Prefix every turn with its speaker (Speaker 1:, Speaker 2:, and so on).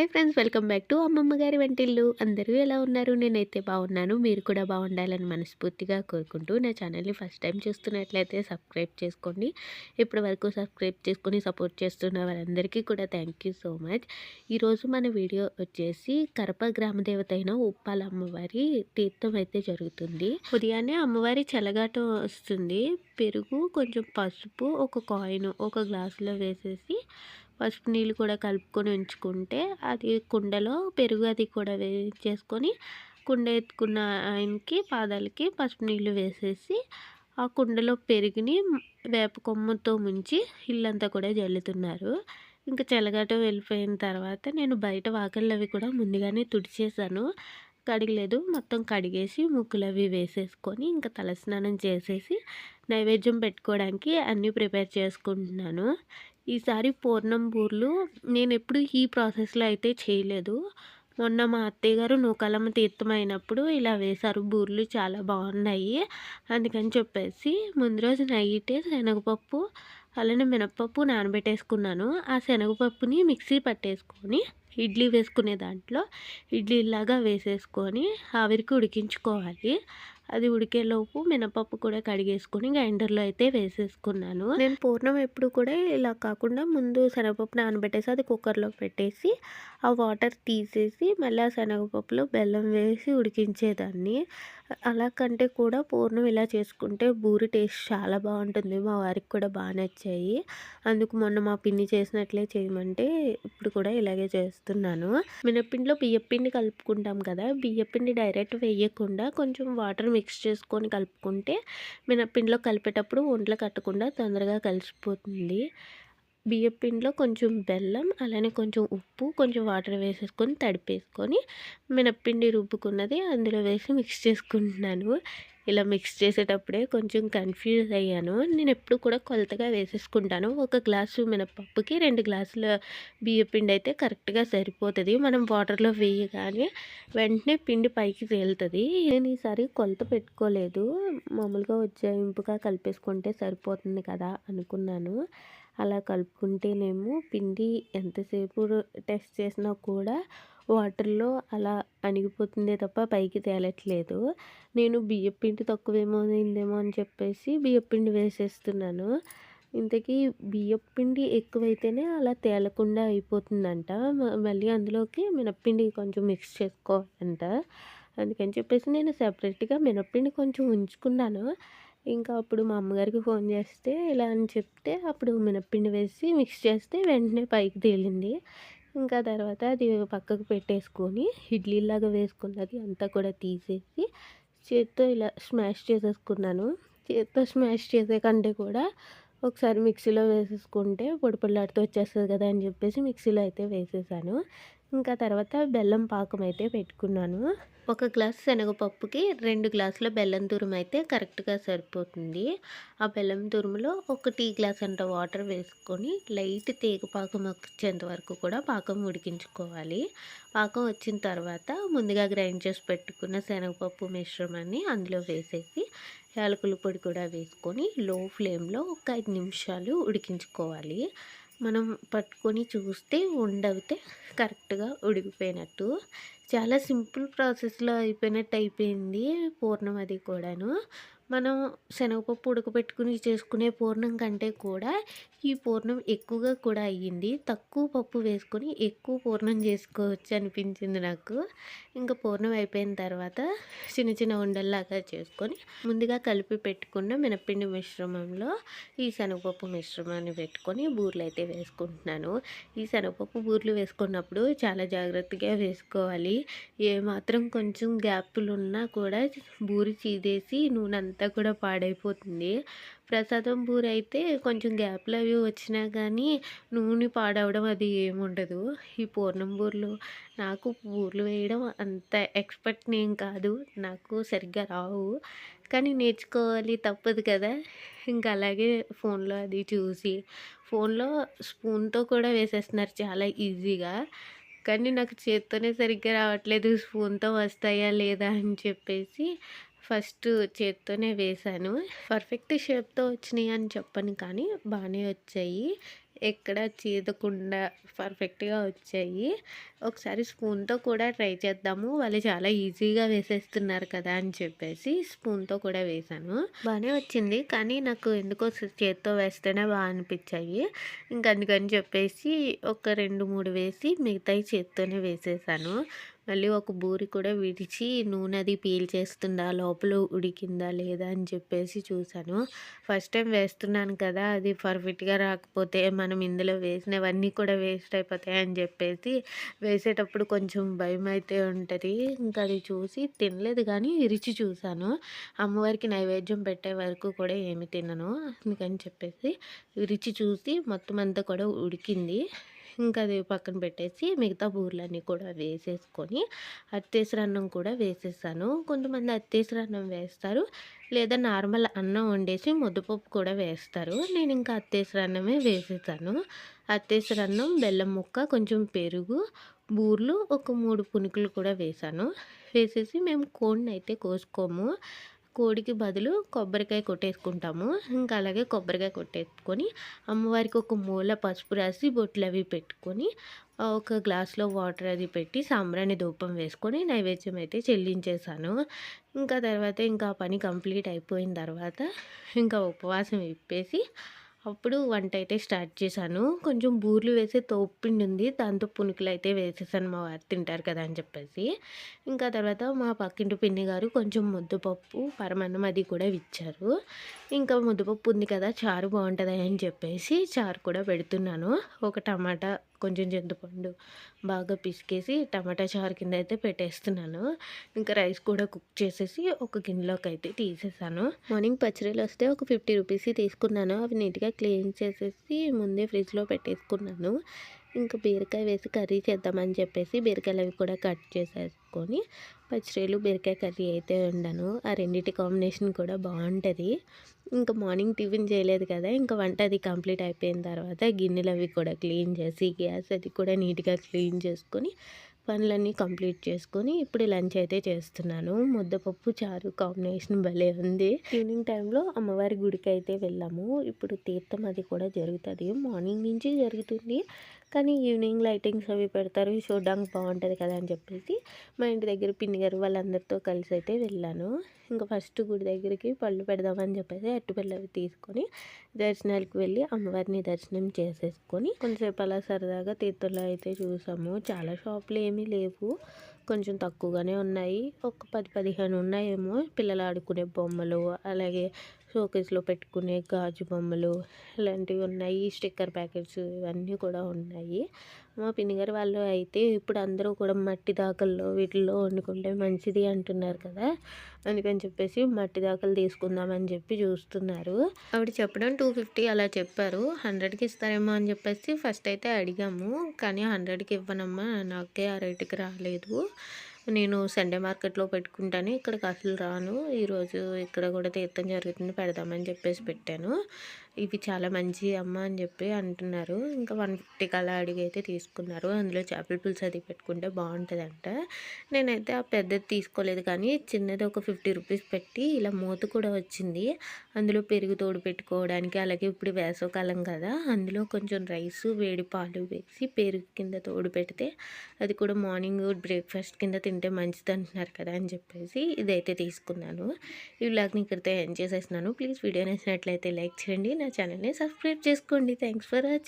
Speaker 1: Hi friends, welcome back to అమ్మమ్మ గారి వంటిల్లు. అందరూ ఎలా ఉన్నారు? నేనైతే బాగున్నాను. మీరు కూడా బాగుండాలని మనస్ఫూర్తిగా కోరుకుంటూ, నా ఛానల్ని ఫస్ట్ టైం చూస్తున్నట్లయితే సబ్స్క్రైబ్ చేసుకోండి. ఇప్పటి వరకు సబ్స్క్రైబ్ చేసుకొని సపోర్ట్ చేస్తున్న వారందరికీ కూడా థ్యాంక్ యూ సో మచ్. ఈరోజు మన వీడియో వచ్చేసి కరప గ్రామ దేవత అయిన ఉప్పాల అమ్మవారి తీర్థం అయితే జరుగుతుంది. ఉదయాన్నే అమ్మవారి చెలగాటం వస్తుంది. పెరుగు, కొంచెం పసుపు, ఒక కాయిన్ ఒక గ్లాసులో వేసేసి పసుపు నీళ్ళు కూడా కలుపుకొని ఉంచుకుంటే, అది కుండలో పెరుగు అది కూడా వేయించేసుకొని కుండ ఎత్తుకున్న ఆయనకి పాదాలకి పసుపు నీళ్ళు వేసేసి ఆ కుండలో పెరుగుని వేప కొమ్ముతో ముంచి ఇల్లంతా కూడా జల్లుతున్నారు. ఇంకా చెలగాటం వెళ్ళిపోయిన తర్వాత నేను బయట వాకిళ్ళు అవి కూడా ముందుగానే తుడిచేసాను. కడగలేదు, మొత్తం కడిగేసి ముగ్గులు అవి వేసేసుకొని ఇంకా తలస్నానం చేసేసి నైవేద్యం పెట్టుకోవడానికి అన్నీ ప్రిపేర్ చేసుకుంటున్నాను. ఈసారి పూర్ణం బూర్లు నేను ఎప్పుడు ఈ ప్రాసెస్లో అయితే చేయలేదు. మొన్న మా అత్తయ్య గారు నూకాలమ్మ తీర్థం అయినప్పుడు ఇలా వేశారు. బూర్లు చాలా బాగున్నాయి. అందుకని చెప్పేసి ముందు రోజు నైటే శనగపప్పు అలానే మినపప్పు నానబెట్టేసుకున్నాను. ఆ శనగపప్పుని మిక్సీ పట్టేసుకొని ఇడ్లీ వేసుకునే దాంట్లో ఇడ్లీలాగా వేసేసుకొని ఆవిరికి ఉడికించుకోవాలి. అది ఉడికేలోపు మినపప్పు కూడా కడిగేసుకొని గ్రైండర్లో అయితే వేసేసుకున్నాను. నేను పూర్ణం ఎప్పుడు కూడా ఇలా కాకుండా ముందు శనగపప్పు నానబెట్టేసి అది కుక్కర్లో పెట్టేసి ఆ వాటర్ తీసేసి మళ్ళీ ఆ శనగపప్పులో బెల్లం వేసి ఉడికించేదాన్ని. అలా కంటే కూడా పూర్ణం ఇలా చేసుకుంటే బూరి టేస్ట్ చాలా బాగుంటుంది. మా వారికి కూడా బాగా నచ్చాయి. అందుకు మొన్న మా పిన్ని చేసినట్లే చేయమంటే ఇప్పుడు కూడా ఇలాగే చేస్తున్నాను. మినప్పిండిలో బియ్యపిండి కలుపుకుంటాం కదా, బియ్యపిండి డైరెక్ట్ వేయకుండా కొంచెం వాటర్ మిక్స్ చేసుకొని కలుపుకుంటే మినప్పిండిలో కలిపేటప్పుడు ఒంట్లో కట్టకుండా తొందరగా కలిసిపోతుంది. బియ్యపిండిలో కొంచెం బెల్లం అలానే కొంచెం ఉప్పు కొంచెం వాటర్ వేసేసుకొని తడిపేసుకొని మినప్పిండి రుబ్బుకున్నది అందులో వేసి మిక్స్ చేసుకుంటున్నాను. ఇలా మిక్స్ చేసేటప్పుడే కొంచెం కన్ఫ్యూజ్ అయ్యాను. నేను ఎప్పుడు కూడా కొలతగా వేసేసుకుంటాను. ఒక గ్లాసు మినపప్పుకి 2 గ్లాసుల బియ్యపిండి అయితే కరెక్ట్గా సరిపోతుంది. మనం వాటర్లో వేయగానే వెంటనే పిండి పైకి తేలుతుంది. నేను ఈసారి కొలత పెట్టుకోలేదు. మామూలుగా ఉజ్జాయింపుగా కలిపేసుకుంటే సరిపోతుంది కదా అనుకున్నాను. అలా కలుపుకుంటేనేమో పిండి ఎంతసేపు టెస్ట్ చేసినా కూడా వాటర్లో అలా అణిగిపోతుందే తప్ప పైకి తేలట్లేదు. నేను బియ్యపిండి తక్కువేమో అయిందేమో అని చెప్పేసి బియ్యపిండి వేసేస్తున్నాను. ఇంతకీ బియ్యపిండి ఎక్కువైతేనే అలా తేలకుండా అయిపోతుందంట. మళ్ళీ అందులోకి మినప్పిండి కొంచెం మిక్స్ చేసుకోవాలంట. అందుకని చెప్పేసి నేను సెపరేట్గా మినప్పిండి కొంచెం ఉంచుకున్నాను. ఇంకా అప్పుడు మా అమ్మగారికి ఫోన్ చేస్తే ఇలా అని చెప్తే అప్పుడు మినప్పిండి వేసి మిక్స్ చేస్తే వెంటనే పైకి తేలింది. ఇంకా తర్వాత అది పక్కకు పెట్టేసుకొని ఇడ్లీలాగా వేసుకున్నది అంతా కూడా తీసేసి చేత్తో ఇలా స్మాష్ చేసేసుకున్నాను. చేత్తో స్మాష్ చేసే కంటే కూడా ఒకసారి మిక్సీలో వేసేసుకుంటే పొడి పొడిలాడుతూ వచ్చేస్తుంది కదా అని చెప్పేసి మిక్సీలో అయితే వేసేసాను. ఇంకా తర్వాత బెల్లం పాకం అయితే పెట్టుకున్నాను. ఒక గ్లాస్ శనగపప్పుకి 2 గ్లాసుల బెల్లం తురుము అయితే కరెక్ట్గా సరిపోతుంది. ఆ బెల్లం తురుములో ఒక టీ గ్లాస్ అంత వాటర్ వేసుకొని లైట్ తీగ పాకం వచ్చేంత వరకు కూడా పాకం ఉడికించుకోవాలి. పాకం వచ్చిన తర్వాత ముందుగా గ్రైండ్ చేసి పెట్టుకున్న శనగపప్పు మిశ్రమాన్ని అందులో వేసేసి యాలకుల పొడి కూడా వేసుకొని లో ఫ్లేమ్లో ఒక 5 నిమిషాలు ఉడికించుకోవాలి. మనం పట్టుకొని చూస్తే ఉండవితే కరెక్ట్గా ఉడికిపోయినట్టు. చాలా సింపుల్ ప్రాసెస్లో అయిపోయినట్టు అయిపోయింది పూర్ణం అది కూడాను. మనం శనగపప్పు ఉడకబెట్టుకుని చేసుకునే పూర్ణం కంటే కూడా ఈ పూర్ణం ఎక్కువగా కూడా అయ్యింది. తక్కువ పప్పు వేసుకొని ఎక్కువ పూర్ణం చేసుకోవచ్చు అనిపించింది నాకు. ఇంకా పూర్ణం అయిపోయిన తర్వాత చిన్న చిన్న ఉండల్లాగా చేసుకొని ముందుగా కలిపి పెట్టుకున్న మినప్పిండి మిశ్రమంలో ఈ శనగపప్పు మిశ్రమాన్ని పెట్టుకొని బూరెలు అయితే వేసుకుంటున్నాను. ఈ శనగపప్పు బూరెలు వేసుకున్నప్పుడు చాలా జాగ్రత్తగా వేసుకోవాలి. ఏమాత్రం కొంచెం గ్యాప్లు ఉన్నా కూడా బూరి చీదేసి నూనె అంతా కూడా పాడైపోతుంది. ప్రసాదం బూరె అయితే కొంచెం గ్యాప్లు అవి వచ్చినా కానీ నూనె పాడవడం అది ఏముండదు. ఈ పూర్ణం బూరెలు నాకు బూరెలు వేయడం అంత ఎక్స్పర్ట్ నేను కాదు. నాకు సరిగ్గా రావు. కానీ నేర్చుకోవాలి తప్పదు కదా. ఇంకా అలాగే ఫోన్లో అది చూసి ఫోన్లో స్పూన్తో కూడా వేసేస్తున్నారు చాలా ఈజీగా. కానీ నాకు చేత్తోనే సరిగ్గా రావట్లేదు. స్పూన్తో వస్తాయా లేదా అని చెప్పేసి ఫస్ట్ చేత్తోనే వేశాను. పర్ఫెక్ట్ షేప్తో వచ్చినాయి అని చెప్పను కానీ బాగానే వచ్చాయి. ఎక్కడ చీదకుండా పర్ఫెక్ట్‌గా వచ్చాయి. ఒకసారి స్పూన్‌తో కూడా ట్రై చేద్దాము. వాళ్ళు చాలా ఈజీగా వేసేస్తున్నారు కదా అని చెప్పేసి స్పూన్‌తో కూడా వేశాను. బానే వచ్చింది. కానీ నాకు ఎందుకో చేత్తో వేస్తేనే అనిపిచ్చాయి. ఇంక అందుకని చెప్పేసి ఒక 2, 3 వేసి మిగతాయి చేత్తోనే వేసేసాను. మళ్ళీ ఒక బూరి కూడా విడిచి నూనె అది పీల్చేస్తుందా, లోపల ఉడికిందా లేదా అని చెప్పేసి చూసాను. ఫస్ట్ టైం వేస్తున్నాను కదా! అది పర్ఫెక్ట్‌గా రాకపోతే మనం ఇందులో వేసినవన్నీ కూడా వేస్ట్ అయిపోతాయని చెప్పేసి వేసేటప్పుడు కొంచెం భయమైతే ఉంటది. ఇంకా అది చూసి తినలేదు కానీ రుచి చూసాను. అమ్మవారికి నైవేద్యం పెట్టే వరకు కూడా ఏమి తినను. అందుకని చెప్పేసి రుచి చూసి మొత్తం అంతా కూడా ఉడికింది. ఇంకా అది పక్కన పెట్టేసి మిగతా బూరెలన్నీ కూడా వేసేసుకొని అత్తేసరన్నం కూడా వేసేసాను. కొంతమంది అత్తేసరన్నం వేస్తారు. లేదా నార్మల్ అన్నం వండేసి ముద్దపప్పు కూడా వేస్తారు. నేను ఇంకా అత్తేసరన్నమే వేసేసాను. అత్తేసరన్నం, బెల్లం ముక్క, కొంచెం పెరుగు, బూర్లు ఒక 3 పునుకులు కూడా వేశాను. వేసేసి మేము కోడినైతే కోసుకోము. కోడికి బదులు కొబ్బరికాయ కొట్టేసుకుంటాము. ఇంకా అలాగే కొబ్బరికాయ కొట్టేసుకొని అమ్మవారికి ఒక మూల పసుపు రాసి బొట్లవి పెట్టుకొని ఒక గ్లాస్‌లో వాటర్ అది పెట్టి సాంబ్రాణి ధూపం వేసుకొని నైవేద్యం అయితే చెల్లించేసాను. ఇంకా తర్వాత ఇంకా ఆ పని కంప్లీట్ అయిపోయిన తర్వాత ఇంకా ఉపవాసం విప్పేసి అప్పుడు వంట అయితే స్టార్ట్ చేశాను. కొంచెం బూర్లు వేసే తోపుపిండి ఉంది. దాంతో పునుకులైతే వేసేసాను మా వారు తింటారు కదా అని చెప్పేసి. ఇంకా తర్వాత మా పక్కింటి పిన్ని గారు కొంచెం ముద్దపప్పు, పరమాన్నం అది కూడా ఇచ్చారు. ఇంకా ముద్దపప్పు ఉంది కదా! చారు బావుంటదని అని చెప్పేసి చారు కూడా పెడుతున్నాను. ఒక టమాటా, కొంచెం చింతపండు బాగా పిసికేసి టమాటా చారు కింద అయితే పెట్టేస్తున్నాను. ఇంకా రైస్ కూడా కుక్ చేసేసి ఒక గిన్నెలోకైతే తీసేసాను. మార్నింగ్ పచ్చడిలొస్తే ఒక 50 రూపీస్‌యి తీసుకున్నాను. అవి నీట్‌గా క్లీన్ చేసేసి ముందే ఫ్రిడ్జ్‌లో పెట్టేసుకున్నాను. ఇంకా బీరకాయ వేసి కర్రీ చేద్దామని చెప్పేసి బీరకాయలు అవి కూడా కట్ చేసేసుకొని పచ్చిరొయ్యలు, బీరకాయ కర్రీ అయితే వండాను. ఆ రెండిటి కాంబినేషన్ కూడా బావుంటది. ఇంకా మార్నింగ్ టిఫిన్ చేయలేదు కదా! ఇంకా వంట అది కంప్లీట్ అయిపోయిన తర్వాత గిన్నెలు అవి కూడా క్లీన్ చేసి, గ్యాస్ అది కూడా నీట్‌గా క్లీన్ చేసుకొని పనులన్నీ కంప్లీట్ చేసుకొని ఇప్పుడు లంచ్ అయితే చేస్తున్నాను. ముద్దపప్పు, చారు కాంబినేషన్ భలే ఉంది. ఈవినింగ్ టైంలో అమ్మవారి గుడికి అయితే వెళ్ళాము. ఇప్పుడు తీర్థం అది కూడా జరుగుతది. మార్నింగ్ నుంచి జరుగుతుంది. కానీ ఈవినింగ్ లైటింగ్స్ అవి పెడతారు. చూడడానికి బావుంటది కదా అని చెప్పేసి మా ఇంటి దగ్గర పిన్ని గారు వాళ్ళందరితో కలిసి అయితే వెళ్ళాను. ఇంకా ఫస్ట్ గుడి దగ్గరికి పళ్ళు పెడదామని చెప్పేసి అరటిపళ్ళు అవి తీసుకొని దర్శనానికి వెళ్ళి అమ్మవారిని దర్శనం చేసేసుకొని కొంతసేపు అలా సరదాగా తీర్థంలో అయితే చూసాము. చాలా షాపులు ఏమీ లేవు. కొంచెం తక్కువగానే ఉన్నాయి. ఒక 10, 15 ఉన్నాయేమో. పిల్లలు ఆడుకునే బొమ్మలు, అలాగే షోకేస్‌లో పెట్టుకునే గాజు బొమ్మలు ఇలాంటివి ఉన్నాయి. స్టిక్కర్ ప్యాకెట్స్ ఇవన్నీ కూడా ఉన్నాయి. మా పిన్ని గారు వాళ్ళు అయితే ఇప్పుడు అందరూ కూడా మట్టి దాకల్లో వీటిల్లో వండుకుంటే మంచిది అంటున్నారు కదా! అందుకని చెప్పేసి మట్టి దాకలు తీసుకుందామని చెప్పి చూస్తున్నారు. ఆవిడ చెప్పడం 250 అలా చెప్పారు. 100కి ఇస్తారేమో అని చెప్పేసి ఫస్ట్ అయితే అడిగాము. కానీ 100కి ఇవ్వనమ్మా, నాకే ఆ రేటుకి రాలేదు. నేను సండే మార్కెట్‌లో పెట్టుకుంటాను. ఇక్కడికి అసలు రాను. ఈరోజు ఇక్కడ కూడా తీర్థం జరుగుతుంది పెడదామని చెప్పేసి పెట్టాను. ఇవి చాలా మంచియి అమ్మ అని చెప్పి అంటున్నారు. ఇంకా 150కి అలా అడిగైతే తీసుకున్నారు. అందులో చేపల పులుసు అది పెట్టుకుంటే బావుంటదంట. నేనైతే ఆ పెద్దది తీసుకోలేదు కానీ చిన్నది ఒక 50 రూపీస్ పెట్టి ఇలా మూత కూడా వచ్చింది. అందులో పెరుగు తోడు పెట్టుకోవడానికి, అలాగే ఇప్పుడు వేసవికాలం కదా! అందులో కొంచెం రైసు, వేడి పాలు వేసి పెరుగు కింద తోడు పెడితే అది కూడా మార్నింగ్ బ్రేక్‌ఫాస్ట్ కింద తింటే మంచిదంటున్నారు కదా అని చెప్పేసి ఇదైతే తీసుకున్నాను. ఈ వ్లాగ్‌ని ఇక్కడితో ఎండ్ చేసేస్తున్నాను. ప్లీజ్ వీడియో నచ్చినట్లయితే లైక్ చేయండి. నా ఛానల్‌ని సబ్స్క్రైబ్ చేసుకోండి. Thanks for watching.